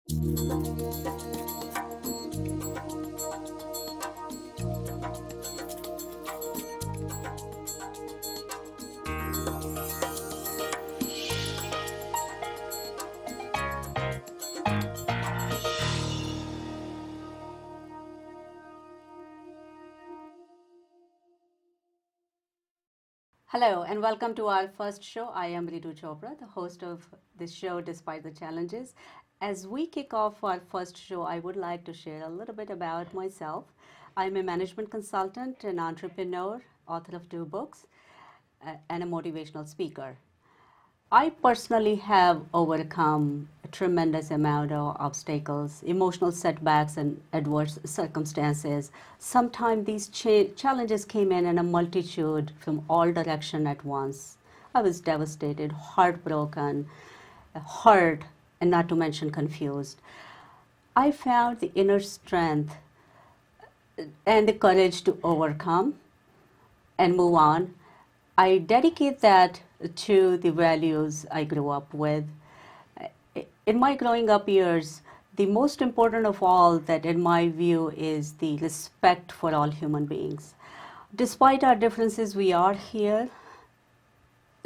Hello and welcome to our first show. I am Ritu Chopra, the host of this show Despite the Challenges. As we kick off our first show, I would like to share a little bit about myself. I'm a management consultant, an entrepreneur, author of two books, and a motivational speaker. I personally have overcome a tremendous amount of obstacles, emotional setbacks, and adverse circumstances. Sometimes these challenges came in a multitude from all directions at once. I was devastated, heartbroken, hurt, and not to mention confused. I found the inner strength and the courage to overcome and move on. I dedicate that to the values I grew up with. In my growing up years, the most important of all that in my view is the respect for all human beings. Despite our differences, we are here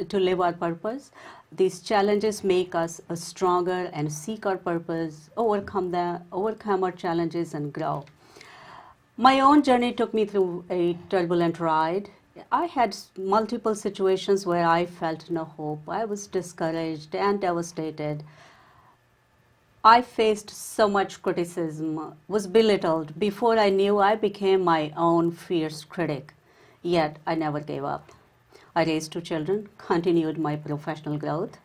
to live our purpose. These challenges make us stronger and seek our purpose, overcome our challenges and grow. My own journey took me through a turbulent ride. I had multiple situations where I felt no hope. I was discouraged and devastated. I faced so much criticism, was belittled. Before I knew, I became my own fierce critic. Yet I never gave up. I raised two children, continued my professional growth,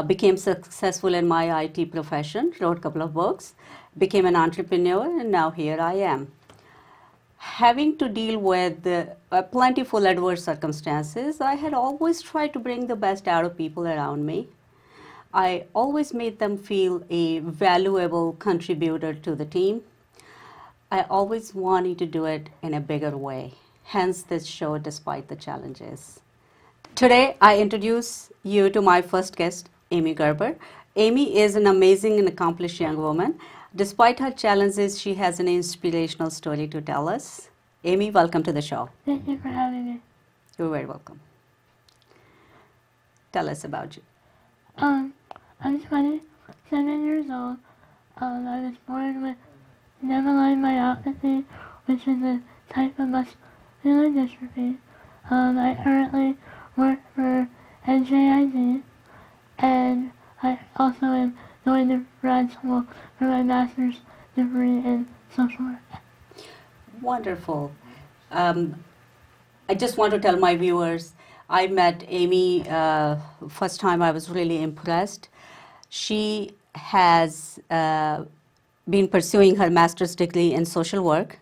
became successful in my IT profession, wrote a couple of books, became an entrepreneur, and now here I am. Having to deal with plentiful adverse circumstances, I had always tried to bring the best out of people around me. I always made them feel a valuable contributor to the team. I always wanted to do it in a bigger way, hence this show Despite the Challenges. Today, I introduce you to my first guest, Aimee Gerber. Aimee is an amazing and accomplished young woman. Despite her challenges, she has an inspirational story to tell us. Aimee, welcome to the show. Thank you for having me. You're very welcome. Tell us about you. I'm 27 years old. I was born with neverline myopathy, which is a type of muscular dystrophy. I currently work for NJIZ, and I also am going to grad school for my master's degree in social work. Wonderful. I just want to tell my viewers, I met Aimee first time. I was really impressed. She has been pursuing her master's degree in social work.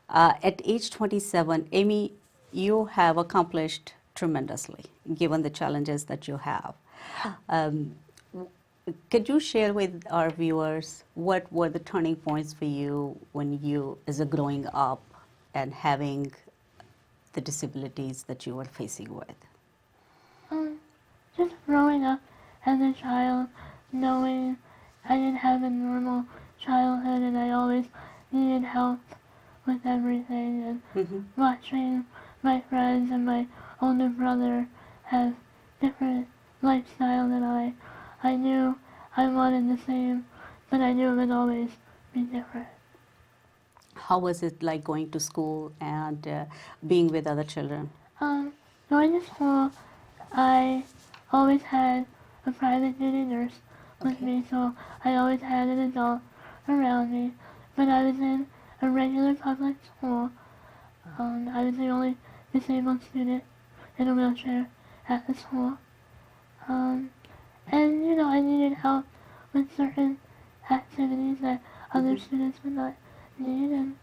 At age 27, Aimee, you have accomplished tremendously, given the challenges that you have. Could you share with our viewers what were the turning points for you when you, as a growing up and having the disabilities that you were facing with? Just growing up as a child, knowing I didn't have a normal childhood and I always needed help with everything, and watching my friends and my older brother have different lifestyle than I knew I wanted the same, but I knew it would always be different. How was it like going to school and being with other children? Going to school, I always had a private duty nurse with me, so I always had an adult around me. But I was in a regular public school. I was the only disabled student in a wheelchair at the school. And, I needed help with certain activities that other students would not need, and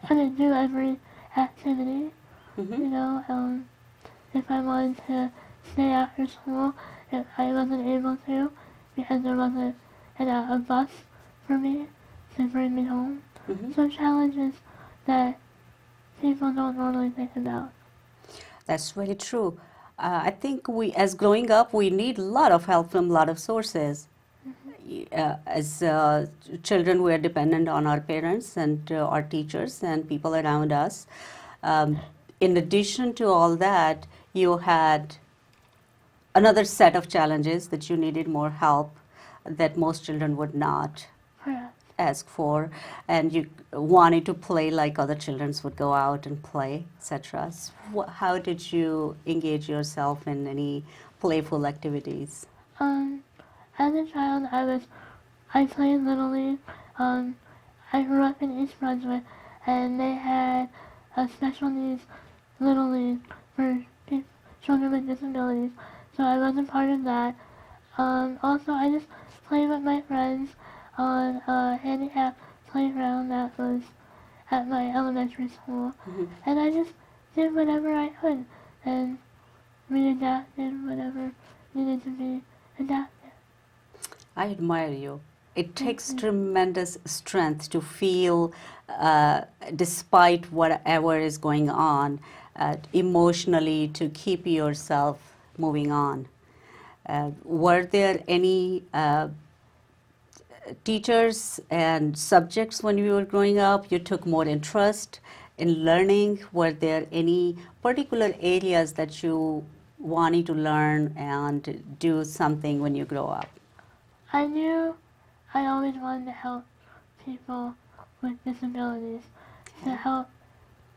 I couldn't do every activity. If I wanted to stay after school, if I wasn't able to because there wasn't a bus for me to bring me home. So challenges that people don't normally think about. That's very true. I think we, as growing up, we need a lot of help from a lot of sources. as children, we are dependent on our parents and our teachers and people around us. Um, in addition to all that, you had another set of challenges that you needed more help that most children would not Correct. ask for, and you wanted to play like other children would go out and play, etc. How did you engage yourself in any playful activities? Um, as a child, I played Little League. Um, I grew up in East Brunswick, and they had a special needs Little League for children with disabilities, so I was a part of that. Also, I just played with my friends on a handicap playground that was at my elementary school, Mhm. and I just did whatever I could, and we adapted whatever needed to be adapted. I admire you. It takes Mhm. tremendous strength to feel, despite whatever is going on, emotionally to keep yourself moving on. Were there any teachers and subjects when you were growing up you took more interest in learning? Were there any particular areas that you wanted to learn and do something when you grow up? I knew I always wanted to help people with disabilities, to Okay. help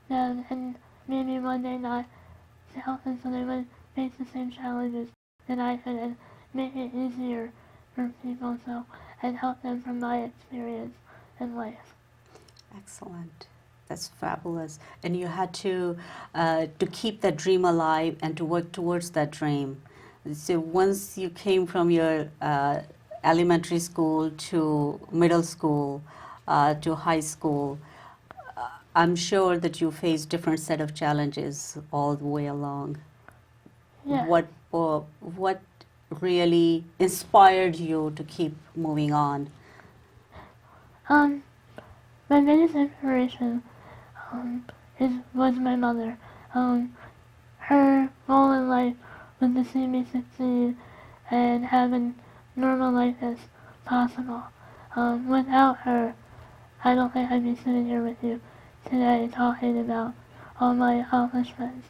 them, and maybe one day not to help them so they would face the same challenges that I could, and make it easier for people, so I'd help them from my experience in life. Excellent. That's fabulous. And you had to keep that dream alive and to work towards that dream. So once you came from your elementary school to middle school to high school, I'm sure that you faced different set of challenges all the way along. Yes. What really inspired you to keep moving on? Um, my biggest inspiration was my mother. Her goal in life was to see me succeed and have a normal life as possible. Without her, I don't think I'd be sitting here with you today talking about all my accomplishments.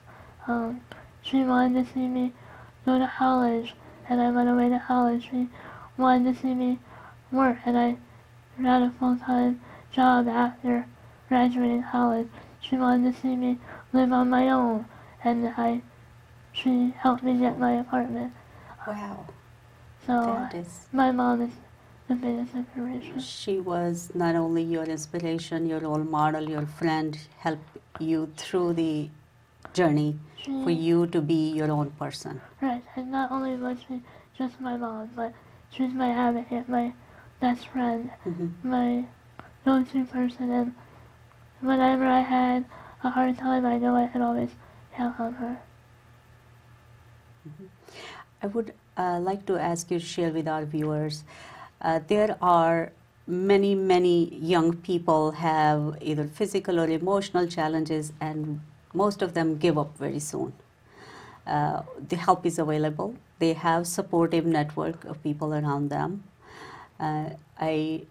Um, she wanted to see me go to college, and I went away to college. She wanted to see me work, and I got a full-time job after graduating college. She wanted to see me live on my own, and she helped me get my apartment. Wow, So that is. my mom is the biggest inspiration. She was not only your inspiration, your role model, your friend, helped you through the journey for She, you to be your own person. right, and not only was she just my mom, but she's my advocate, my best friend, Mhm. my go-to person, and whenever I had a hard time, I know I could always count on her. I would like to ask you to share with our viewers. There are many young people have either physical or emotional challenges, and most of them give up very soon. The help is available. They have supportive network of people around them. I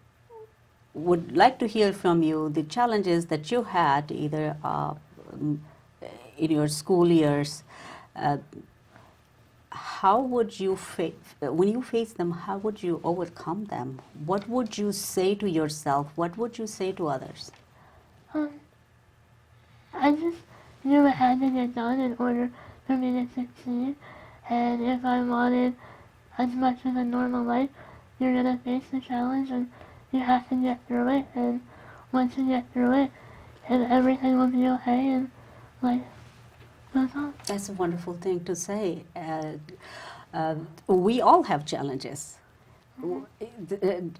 would like to hear from you the challenges that you had either in your school years. Uh, how would you when you face them? How would you overcome them? What would you say to yourself? What would you say to others? Um, I just knew it had to get done in order for me to succeed, and if I wanted as much of a normal life, you're gonna face the challenge, and you have to get through it, and once you get through it, and everything will be okay, and life goes on. That's a wonderful thing to say. We all have challenges.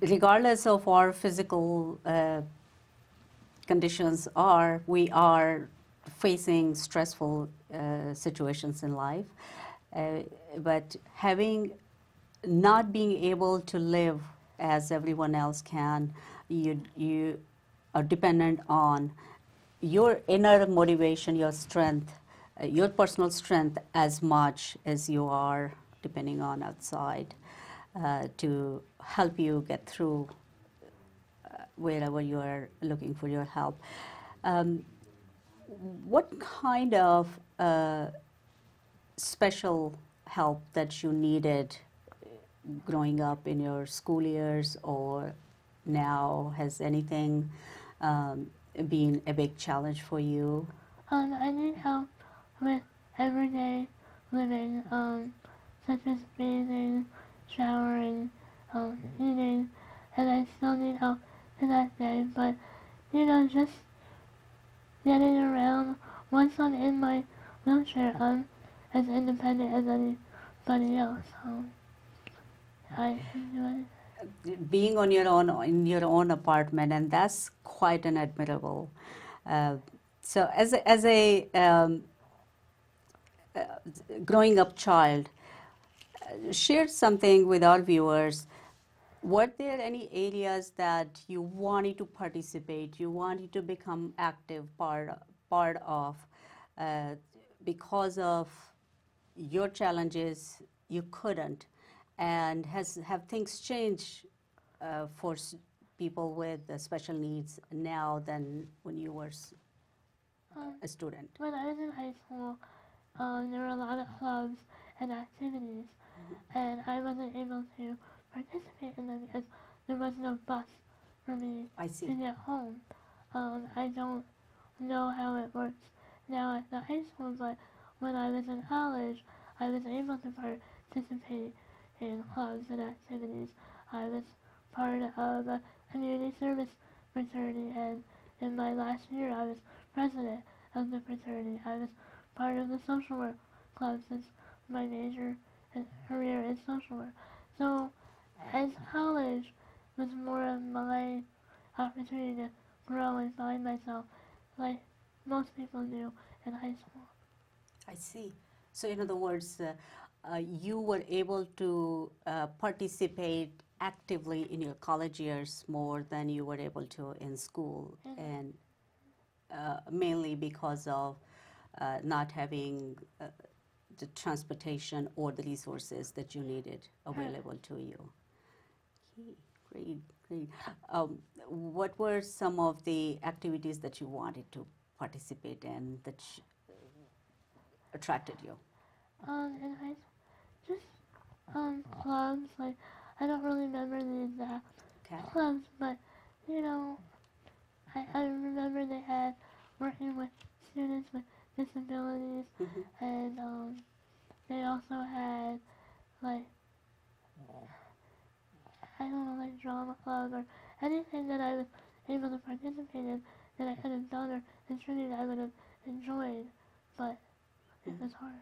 Regardless of our physical conditions we are facing stressful situations in life. But not being able to live as everyone else can, you are dependent on your inner motivation, your strength, your personal strength as much as you are depending on outside. to help you get through wherever you are looking for your help. Um, what kind of special help that you needed growing up in your school years, or now has anything um, been a big challenge for you? I need help with everyday living, such as bathing, showering, eating, and I still need help to that day. But just getting around. Once I'm in my wheelchair, I'm as independent as anybody else. I can do it. Being on your own in your own apartment, and that's quite an admirable. Uh, so, uh, growing up child, share something with our viewers. Were there any areas that you wanted to participate, you wanted to become active part of, uh, because of your challenges you couldn't, and have things changed for people with special needs now than when you were Um, a student? when I was in high school, there were a lot of clubs and activities, and I wasn't able to participate in them because there was no bus for me I see. to get home. I don't know how it works now at the high school, but when I was in college, I was able to participate in clubs and activities. I was part of a community service fraternity, and in my last year, I was president of the fraternity. I was part of the social work club since my major and career in social work. So, as college was more of my opportunity to grow and find myself, like most people do in high school. I see. So, in other words, you were able to participate actively in your college years more than you were able to in school, and mainly because of not having the transportation or the resources that you needed available to you. Okay, great, great. What were some of the activities that you wanted to participate in that attracted you? In high school, just clubs. Like I don't really remember the exact Okay. clubs, but you know, I remember they had working with students with disabilities, and they also had like I don't know, like drama club or anything that I was able to participate in that I could have done or contributed I would have enjoyed, but it was hard.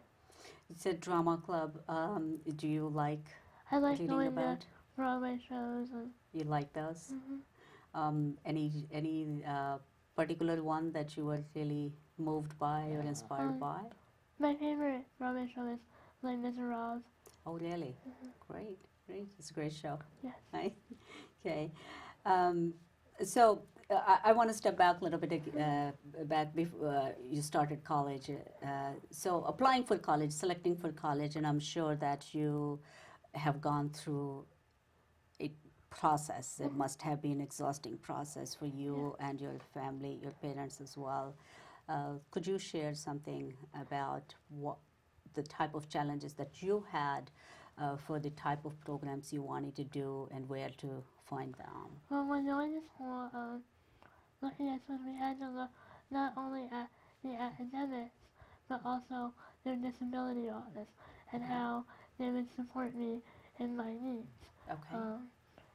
It's a drama club. Do you like I like reading going to about? Broadway shows and You like those? hmm Any particular one that you were really moved by or inspired um, by? my favorite Broadway show is Les Miserables. Oh, really? Great, great. It's a great show. Yes. Right? Okay. Um, so I want to step back a little bit back before you started college. So applying for college, selecting for college, and I'm sure that you have gone through a process. It must have been an exhausting process for you and your family, your parents as well. Could you share something about what the type of challenges that you had for the type of programs you wanted to do and where to find them? Well, when going to school, looking at schools, we had to look not only at the academics, but also their disability office and how they would support me in my needs. Okay.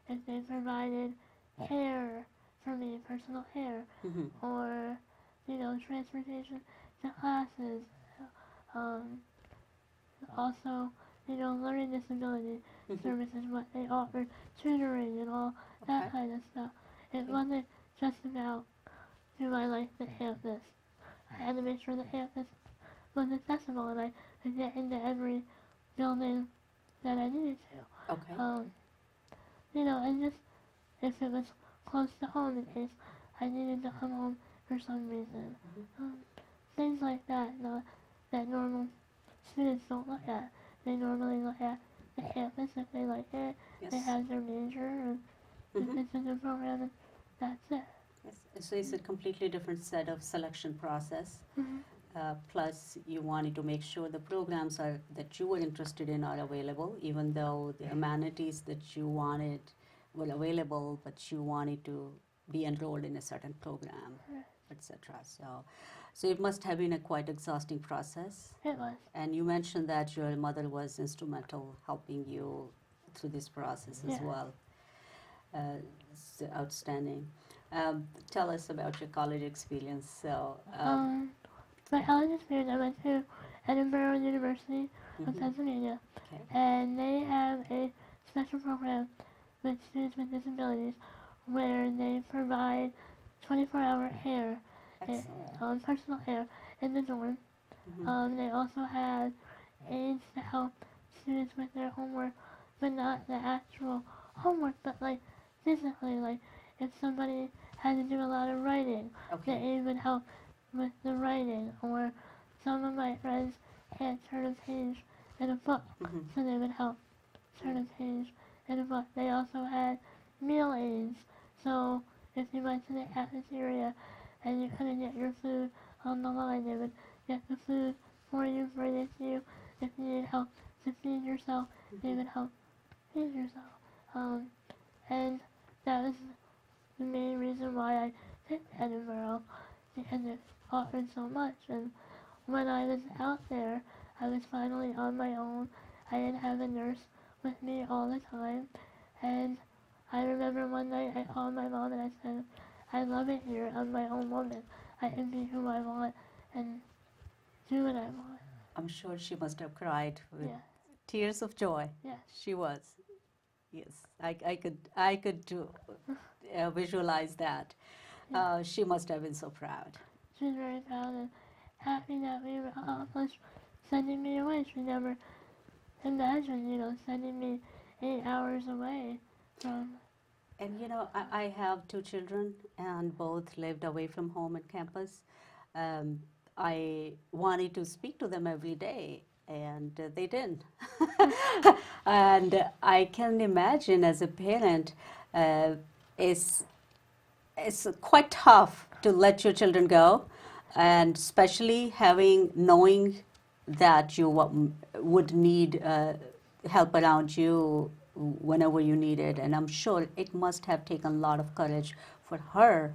If they provided care for me, personal care, or transportation to classes. Um, Also, learning disability services, what they offered, tutoring and all that Okay. kind of stuff. It wasn't just about do I like the campus. I had to make sure the campus was accessible and I could get into every building that I needed to. Okay. And just if it was close to home in case I needed to come home for some reason. Things like that, that normal students don't look at. They normally look at the campus if they like it. Yes. They have their major and Mm-hmm. it's a good program and that's it. Yes. So it's a completely different set of selection process. Mm-hmm. Plus, you wanted to make sure the programs are that you were interested in are available, even though the amenities that you wanted were available, but you wanted to be enrolled in a certain program, etc. So it must have been a quite exhausting process. It was. And you mentioned that your mother was instrumental helping you through this process as Yeah. well. It's outstanding. Tell us about your college experience. So, My college experience, I went to Edinburgh University of mhm. Pennsylvania, Okay. and they have a special program with students with disabilities where they provide 24-hour care, Excellent. personal care in the dorm. Mhm. They also had aids to help students with their homework, but not the actual homework, but like physically, like if somebody had to do a lot of writing, the Okay. aid would help with the writing, or some of my friends can't turn a page in a book, Mhm. so they would help turn a page in a book. They also had meal aids, so if you went to the cafeteria and you couldn't get your food on the line, they would get the food for you, bring it to you. If you need help to feed yourself, they would help feed yourself. Um, and that was the main reason why I picked Edinburgh, because it offered so much. And when I was out there, I was finally on my own. I didn't have a nurse with me all the time. And I remember one night I called my mom and I said, I love it here. I'm my own woman. I can be who I want and do what I want. I'm sure she must have cried with Yeah, tears of joy. yeah, She was. Yes, I could visualize that. yeah. She must have been so proud. She was very proud and happy that we were accomplished sending me away. She never imagined, sending me 8 hours away from. And I have two children, and both lived away from home and campus. Um, I wanted to speak to them every day, and they didn't. And I can imagine as a parent, uh, it's it's quite tough to let your children go, and especially knowing that you would need help around you whenever you need it. And I'm sure it must have taken a lot of courage for her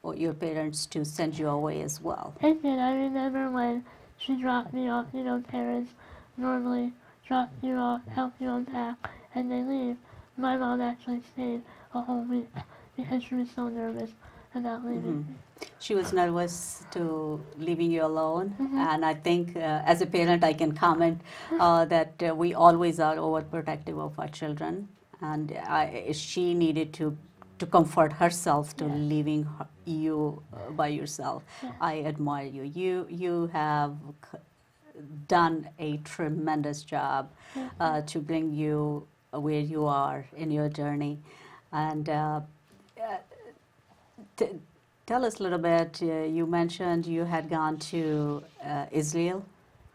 or your parents to send you away as well. It did. I remember when she dropped me off. Parents normally drop you off, help you unpack, and they leave. My mom actually stayed a whole week because she was so nervous about leaving Hmm. me. She was nervous to leaving you alone, Mhm. and I think as a parent, I can comment that we always are overprotective of our children, and she needed to comfort herself to Yeah. leaving you by yourself. Yeah. I admire you. You have done a tremendous job Thank to bring you where you are in your journey, and. Uh, T- Tell us a little bit. You mentioned you had gone to Israel.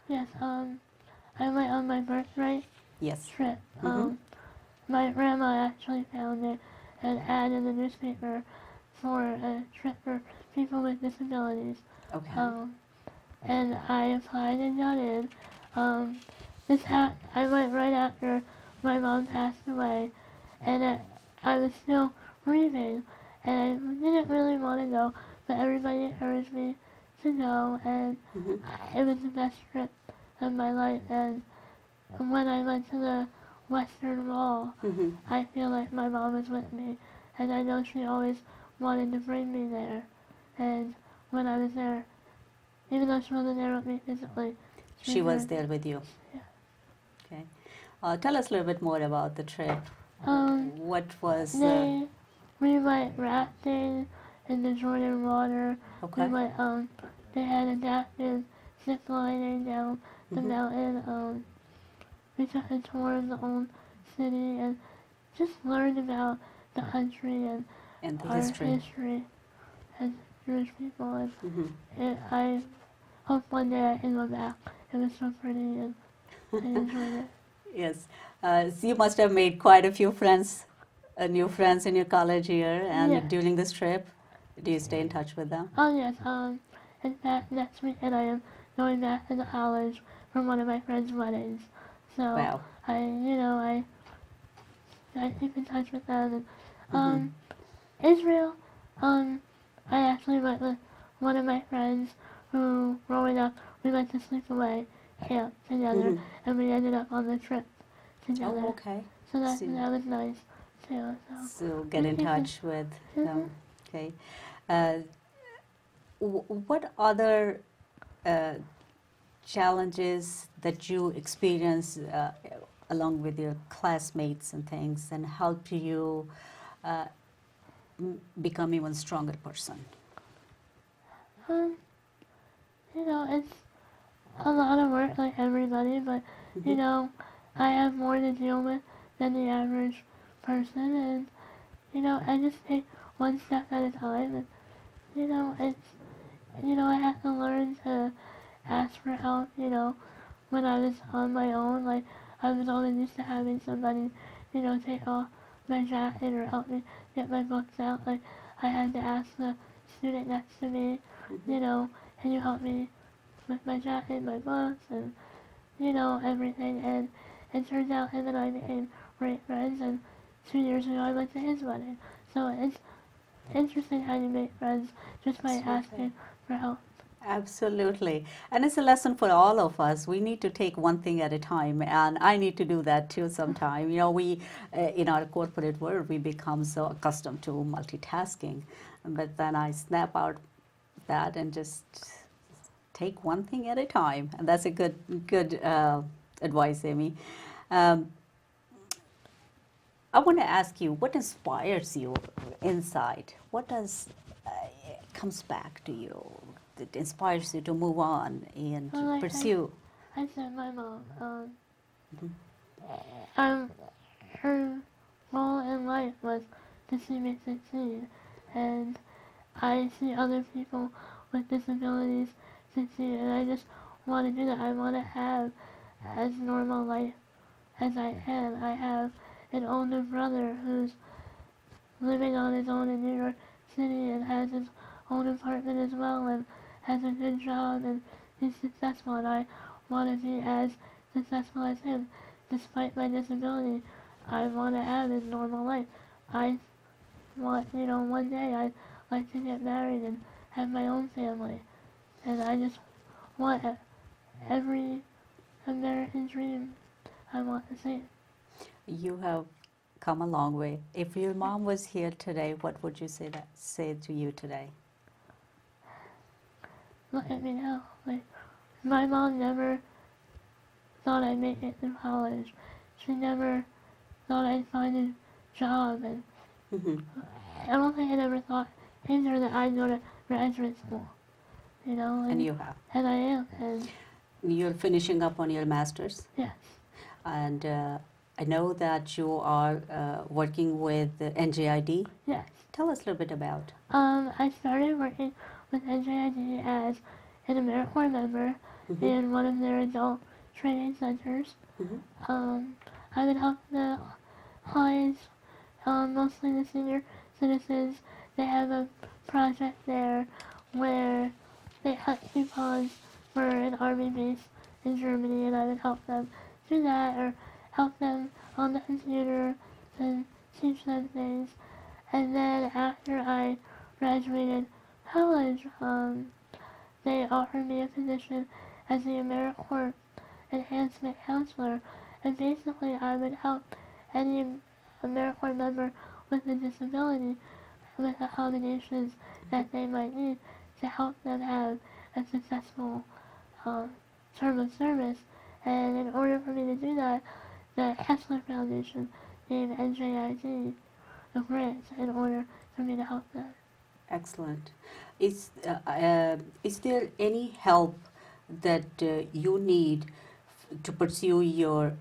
Yes. I went on my birthright Yes. trip. Mm-hmm. My grandma actually found it an ad in the newspaper for a trip for people with disabilities. Okay. Um, and I applied and got in. Um, I went right after my mom passed away, and I was still grieving, and I didn't really want to go, but everybody encouraged me to go, and Mm-hmm. it was the best trip of my life. And when I went to the Western Wall, Mm-hmm. I feel like my mom was with me, and I know she always wanted to bring me there. And when I was there, even though she wasn't there with me physically, She was there. there with you. Yeah. Okay. Tell us a little bit more about the trip. What was? We went rafting in the Jordan water. We Okay. went. They had adapted zip lining down the Mm-hmm. mountain. We took a tour of the old city and just learned about the country and And the our history. history as Jewish people. And Mm-hmm. I hope one day I can go back. It was so pretty and I enjoyed it. Yes. So you must have made quite a few friends, new friends in your college year, and Yes. during this trip, do you stay in touch with them? Oh yes. In fact, next weekend I am going back to the college for one of my friend's weddings. So Wow. I keep in touch with them. And, Mm-hmm. Israel, um, I actually went with one of my friends who, growing up, we went to sleepaway camp together, Mm-hmm. and we ended up on the trip Oh, together. okay. So So, that was nice too. so get We in keep in. touch with Mhm. them. Okay. Uh, what other uh, challenges that you experience along with your classmates and things and help you uh, become even stronger person? Um, it's a lot of work like everybody, but Mm-hmm. I have more to deal with than the average person, and I just take one step at a time, and it's I have to learn to ask for help. When I was on my own, like I was always used to having somebody, take off my jacket or help me get my books out. Like I had to ask the student next to me, Mm-hmm. you know, can you help me with my jacket, my books, and everything. And it turns out him and I became great friends. And 2 years ago, I went to his wedding. So it's interesting how you make friends just by Absolutely. asking for help. Absolutely. And it's a lesson for all of us. We need to take one thing at a time. And I need to do that too sometime. In our corporate world, we become so accustomed to multitasking. But then I snap out that and just take one thing at a time. And that's a good advice, Amy. Um, I want to ask you, what inspires you inside? What does comes back to you that inspires you to move on and Well, like pursue? I said, my mom, Mhm. um, her goal in life was to see me succeed. And I see other people with disabilities succeed, and I just want to do that. I want to have as normal life as I can. I have an older brother who's living on his own in New York City and has his own apartment as well and has a good job and he's successful, and I want to be as successful as him. Despite my disability, I want to have his normal life. I want, one day I'd like to get married and have my own family. And I just want every American dream. I want the same. You have come a long way. If your mom was here today, what would you say to you today? Look at me now. Like, my mom never thought I'd make it through college. She never thought I'd find a job, and Hmm. I don't think I ever thought either that I'd go to graduate school, And you have. and I am, and You're finishing up on your master's, yes, and I know that you are working with the NJID. yes. Tell us a little bit about. I started working with NJID as an AmeriCorps member Hmm. in one of their adult training centers. Hmm. Um, I would help the clients, mostly the senior citizens. They have a project there where they cut coupons for an army base in Germany, and I would help them do that or help them on the computer and teach them things. And then after I graduated college, they offered me a position as the AmeriCorps Enhancement Counselor, and basically I would help any AmeriCorps member with a disability with accommodations that they might need to help them have a successful um, term of service. And in order for me to do that, the Kessler Foundation gave NJID a grant in order for me to help them. Excellent. Is there any help that you need to pursue your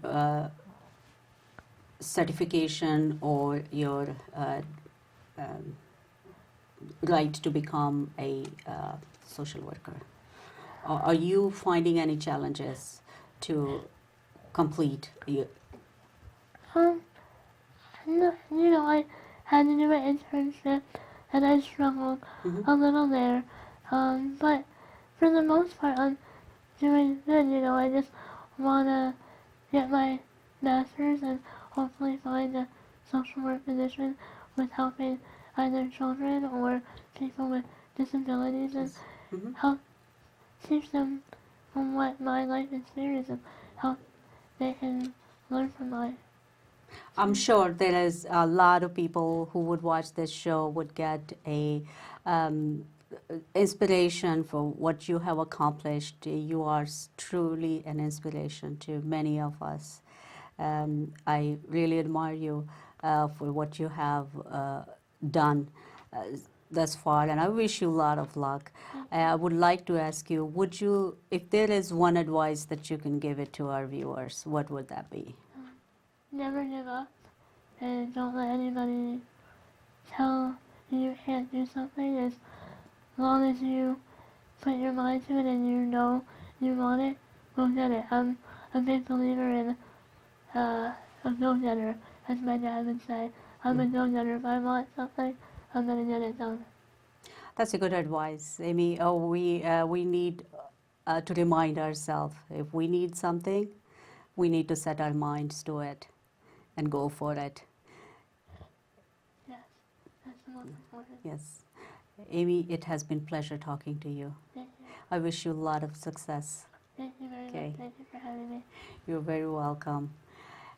certification or your um, right to become a social worker? Are you finding any challenges to complete Um, you know, I had to do an internship, and I struggled Hmm. a little there. But for the most part, I'm doing good. You know, I just wanna get my master's and hopefully find a social work position with helping either children or people with disabilities and Yes. Hmm. help teach them from what my life experience and how they can learn from my I'm experience. sure there is a lot of people who would watch this show would get a um, inspiration for what you have accomplished. You are truly an inspiration to many of us. I really admire you for what you have done uh, thus far, and I wish you a lot of luck. I would like to ask you, would you, if there is one advice that you can give it to our viewers, what would that be? Never give up and don't let anybody tell you can't do something as long as you put your mind to it and you know you want it, go get it. I'm a big believer in a go-getter, as my dad would say. I'm a go-getter. If I want something, I'm going to get it done. That's a good advice, Amy. Oh, we need to remind ourselves if we need something, we need to set our minds to it and go for it. Yes, that's the most important. Yes, Amy, it has been pleasure talking to you. Thank you. I wish you a lot of success. Thank you very Okay, much. Thank you for having me. you're very welcome.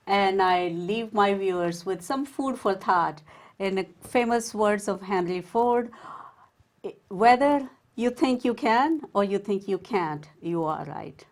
And I leave my viewers with some food for thought. In the famous words of Henry Ford, whether you think you can or you think you can't, you are right.